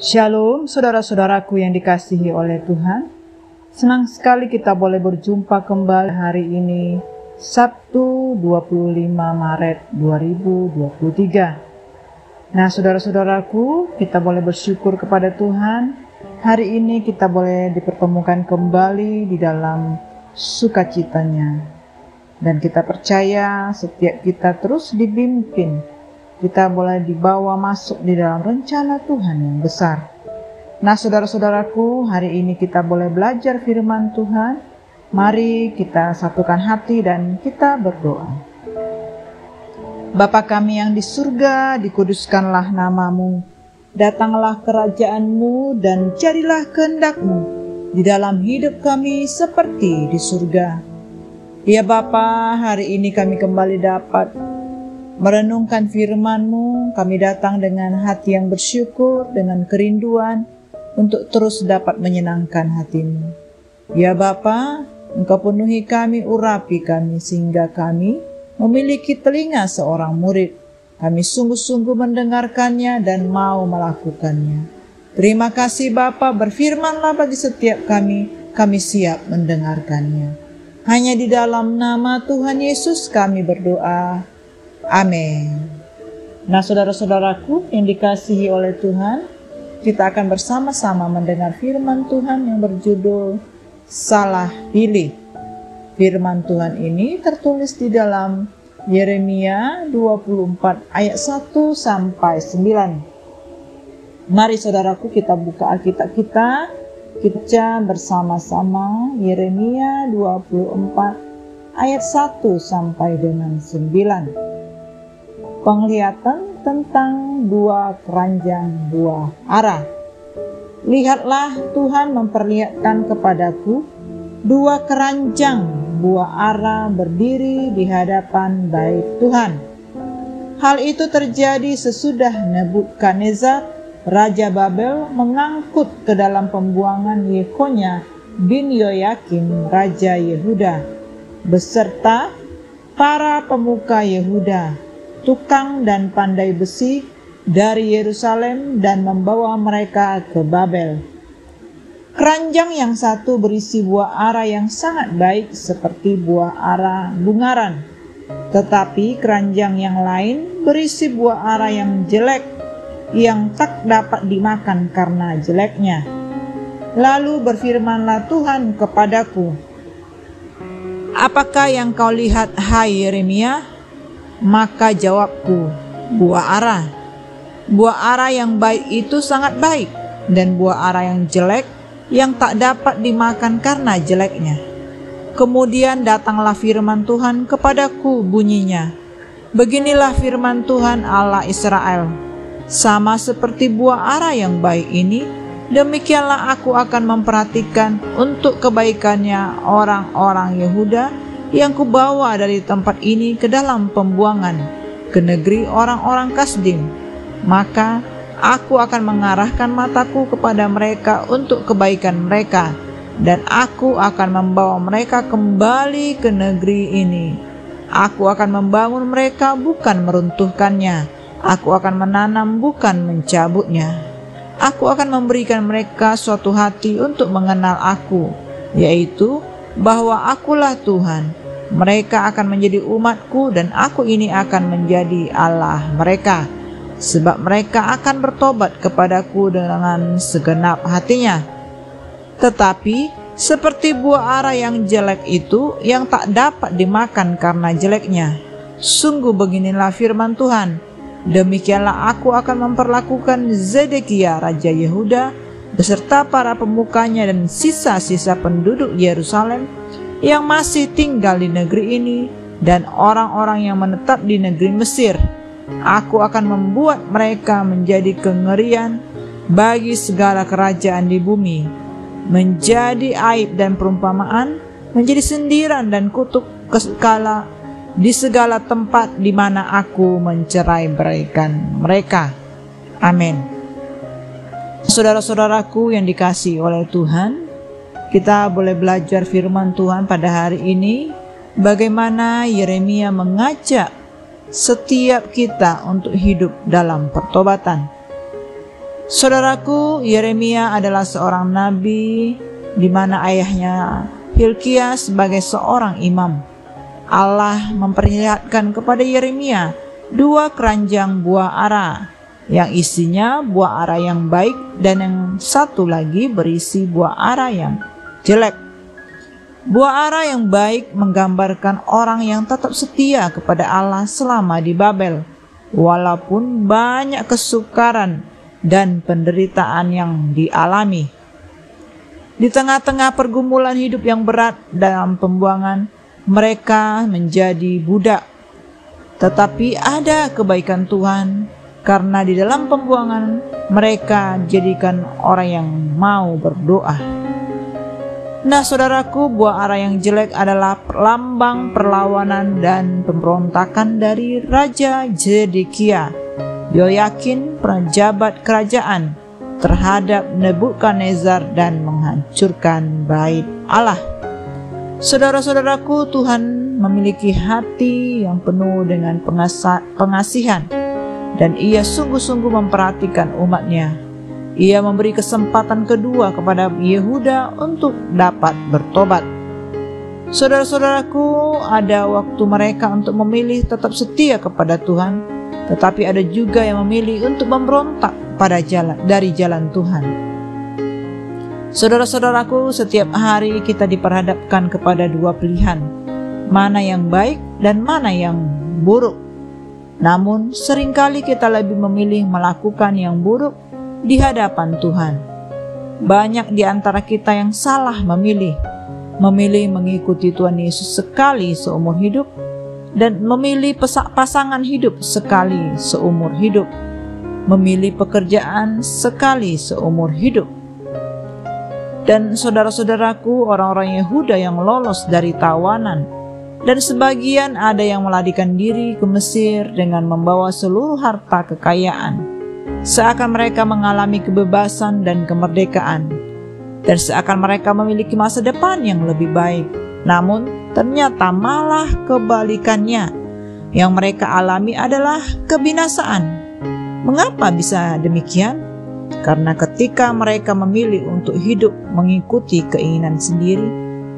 Shalom saudara-saudaraku yang dikasihi oleh Tuhan. Senang sekali kita boleh berjumpa kembali hari ini, Sabtu 25 Maret 2023. Nah saudara-saudaraku, kita boleh bersyukur kepada Tuhan. Hari ini kita boleh dipertemukan kembali di dalam sukacitanya. Dan kita percaya setiap kita terus dibimbing. Kita boleh dibawa masuk di dalam rencana Tuhan yang besar. Nah saudara-saudaraku, hari ini kita boleh belajar firman Tuhan. Mari kita satukan hati dan kita berdoa. Bapa kami yang di surga, dikuduskanlah namamu. Datanglah kerajaan-Mu dan jadilah kehendak-Mu di dalam hidup kami seperti di surga. Ya Bapa, hari ini kami kembali dapat merenungkan firman-Mu. Kami datang dengan hati yang bersyukur, dengan kerinduan untuk terus dapat menyenangkan hati-Mu. Ya Bapa, Engkau penuhi kami, urapi kami, sehingga kami memiliki telinga seorang murid. Kami sungguh-sungguh mendengarkannya dan mau melakukannya. Terima kasih Bapa, berfirmanlah bagi setiap kami siap mendengarkannya. Hanya di dalam nama Tuhan Yesus kami berdoa. Amin. Nah saudara-saudaraku yang dikasihi oleh Tuhan, kita akan bersama-sama mendengar firman Tuhan yang berjudul Salah Pilih. Firman Tuhan ini tertulis di dalam Yeremia 24 ayat 1 sampai 9. Mari saudaraku kita buka Alkitab kita bersama-sama Yeremia 24 ayat 1 sampai dengan 9. Penglihatan tentang dua keranjang buah ara. Lihatlah, Tuhan memperlihatkan kepadaku dua keranjang buah ara berdiri di hadapan bait Tuhan. Hal itu terjadi sesudah Nebukadnezar, Raja Babel, mengangkut ke dalam pembuangan Yekonya bin Yoyakim, Raja Yehuda, beserta para pemuka Yehuda, tukang dan pandai besi dari Yerusalem, dan membawa mereka ke Babel. Keranjang yang satu berisi buah ara yang sangat baik seperti buah ara bungaran, tetapi keranjang yang lain berisi buah ara yang jelek, yang tak dapat dimakan karena jeleknya. Lalu berfirmanlah Tuhan kepadaku, apakah yang kau lihat, hai Yeremia? Maka jawabku, buah ara. Buah ara yang baik itu sangat baik, dan buah ara yang jelek yang tak dapat dimakan karena jeleknya. Kemudian datanglah firman Tuhan kepadaku, bunyinya, beginilah firman Tuhan Allah Israel, sama seperti buah ara yang baik ini, demikianlah aku akan memperhatikan untuk kebaikannya orang-orang Yehuda yang kubawa dari tempat ini ke dalam pembuangan, ke negeri orang-orang Kasdim. Maka aku akan mengarahkan mataku kepada mereka untuk kebaikan mereka, dan aku akan membawa mereka kembali ke negeri ini. Aku akan membangun mereka, bukan meruntuhkannya. Aku akan menanam, bukan mencabutnya. Aku akan memberikan mereka suatu hati untuk mengenal aku, yaitu bahwa akulah Tuhan. Mereka akan menjadi umatku, dan aku ini akan menjadi Allah mereka, sebab mereka akan bertobat kepadaku dengan segenap hatinya. Tetapi seperti buah ara yang jelek itu, yang tak dapat dimakan karena jeleknya, sungguh beginilah firman Tuhan, demikianlah aku akan memperlakukan Zedekia Raja Yehuda beserta para pemukanya dan sisa-sisa penduduk Yerusalem yang masih tinggal di negeri ini, dan orang-orang yang menetap di negeri Mesir. Aku akan membuat mereka menjadi kengerian bagi segala kerajaan di bumi, menjadi aib dan perumpamaan, menjadi sindiran dan kutuk di segala tempat di mana aku mencerai-beraikan mereka. Amin. Saudara-saudaraku yang dikasihi oleh Tuhan, kita boleh belajar firman Tuhan pada hari ini, bagaimana Yeremia mengajak setiap kita untuk hidup dalam pertobatan. Saudaraku, Yeremia adalah seorang nabi di mana ayahnya Hilkia sebagai seorang imam. Allah memperlihatkan kepada Yeremia 2 keranjang buah ara yang isinya buah ara yang baik dan yang satu lagi berisi buah ara yang jelek. Buah ara yang baik menggambarkan orang yang tetap setia kepada Allah selama di Babel, walaupun banyak kesukaran dan penderitaan yang dialami. Di tengah-tengah pergumulan hidup yang berat dalam pembuangan, mereka menjadi budak. Tetapi ada kebaikan Tuhan, karena di dalam pembuangan mereka dijadikan orang yang mau berdoa. Nah, saudaraku, buah ara yang jelek adalah lambang perlawanan dan pemberontakan dari Raja Zedekia, Yoyakin, pejabat kerajaan, terhadap Nebukadnezar dan menghancurkan bait Allah. Saudara-saudaraku, Tuhan memiliki hati yang penuh dengan pengasihan, dan Ia sungguh-sungguh memperhatikan umat-Nya. Ia memberi kesempatan kedua kepada Yehuda untuk dapat bertobat. Saudara-saudaraku, ada waktu mereka untuk memilih tetap setia kepada Tuhan, tetapi ada juga yang memilih untuk memberontak dari jalan Tuhan. Saudara-saudaraku, setiap hari kita diperhadapkan kepada 2 pilihan, mana yang baik dan mana yang buruk. Namun seringkali kita lebih memilih melakukan yang buruk di hadapan Tuhan. Banyak di antara kita yang salah memilih mengikuti Tuhan Yesus sekali seumur hidup dan memilih pasangan hidup sekali seumur hidup, memilih pekerjaan sekali seumur hidup. Dan saudara-saudaraku, orang-orang Yehuda yang lolos dari tawanan, dan sebagian ada yang melarikan diri ke Mesir dengan membawa seluruh harta kekayaan, seakan mereka mengalami kebebasan dan kemerdekaan, dan seakan mereka memiliki masa depan yang lebih baik. Namun ternyata malah kebalikannya. Yang mereka alami adalah kebinasaan. Mengapa bisa demikian? Karena ketika mereka memilih untuk hidup mengikuti keinginan sendiri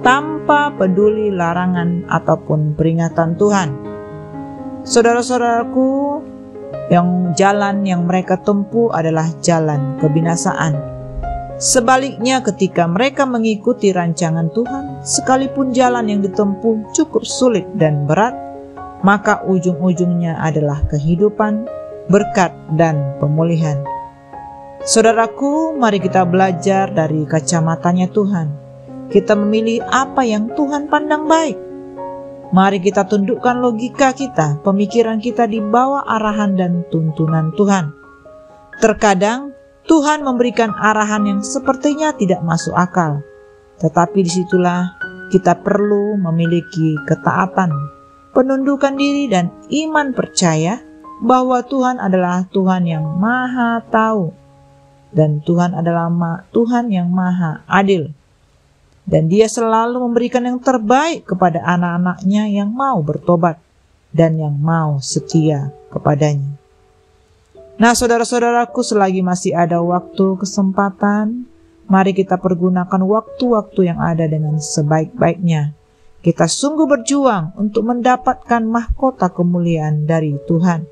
tanpa peduli larangan ataupun peringatan Tuhan. Saudara-saudaraku, jalan yang mereka tempuh adalah jalan kebinasaan. Sebaliknya, ketika mereka mengikuti rancangan Tuhan, sekalipun jalan yang ditempuh cukup sulit dan berat, maka ujung-ujungnya adalah kehidupan, berkat, dan pemulihan. Saudaraku, mari kita belajar dari kacamatanya Tuhan. Kita memilih apa yang Tuhan pandang baik. Mari kita tundukkan logika kita, pemikiran kita di bawah arahan dan tuntunan Tuhan. Terkadang Tuhan memberikan arahan yang sepertinya tidak masuk akal, tetapi disitulah kita perlu memiliki ketaatan, penundukan diri, dan iman percaya bahwa Tuhan adalah Tuhan yang Maha Tahu, dan Tuhan adalah Tuhan yang Maha Adil, dan Dia selalu memberikan yang terbaik kepada anak-anaknya yang mau bertobat dan yang mau setia kepadanya. Nah, saudara-saudaraku, selagi masih ada waktu kesempatan, mari kita pergunakan waktu-waktu yang ada dengan sebaik-baiknya. Kita sungguh berjuang untuk mendapatkan mahkota kemuliaan dari Tuhan.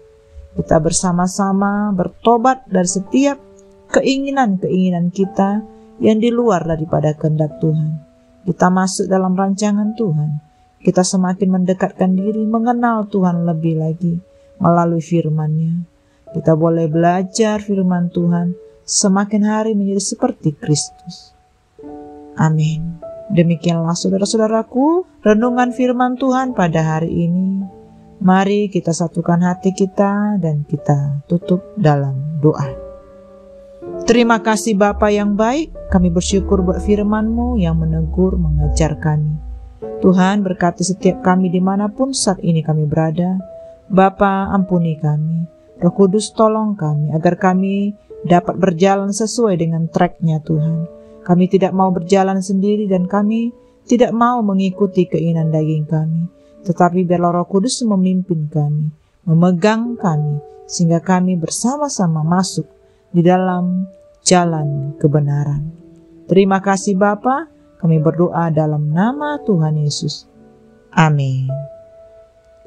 Kita bersama-sama bertobat dari setiap keinginan-keinginan kita yang di luar daripada kehendak Tuhan. Kita masuk dalam rancangan Tuhan. Kita semakin mendekatkan diri mengenal Tuhan lebih lagi melalui firman-Nya. Kita boleh belajar firman Tuhan semakin hari menjadi seperti Kristus. Amin. Demikianlah saudara-saudaraku, renungan firman Tuhan pada hari ini. Mari kita satukan hati kita dan kita tutup dalam doa. Terima kasih Bapa yang baik, kami bersyukur buat firman-Mu yang menegur, mengajar kami. Tuhan, berkati setiap kami dimanapun saat ini kami berada. Bapa, ampuni kami. Roh Kudus, tolong kami agar kami dapat berjalan sesuai dengan track-Nya Tuhan. Kami tidak mau berjalan sendiri dan kami tidak mau mengikuti keinginan daging kami. Tetapi biarlah Roh Kudus memimpin kami, memegang kami, sehingga kami bersama-sama masuk di dalam jalan kebenaran. Terima kasih Bapa, kami berdoa dalam nama Tuhan Yesus. Amin.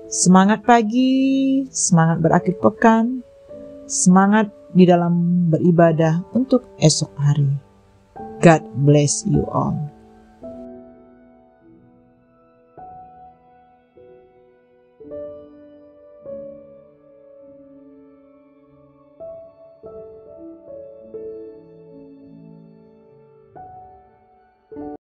Semangat pagi, semangat berakhir pekan, semangat di dalam beribadah untuk esok hari. God bless you all.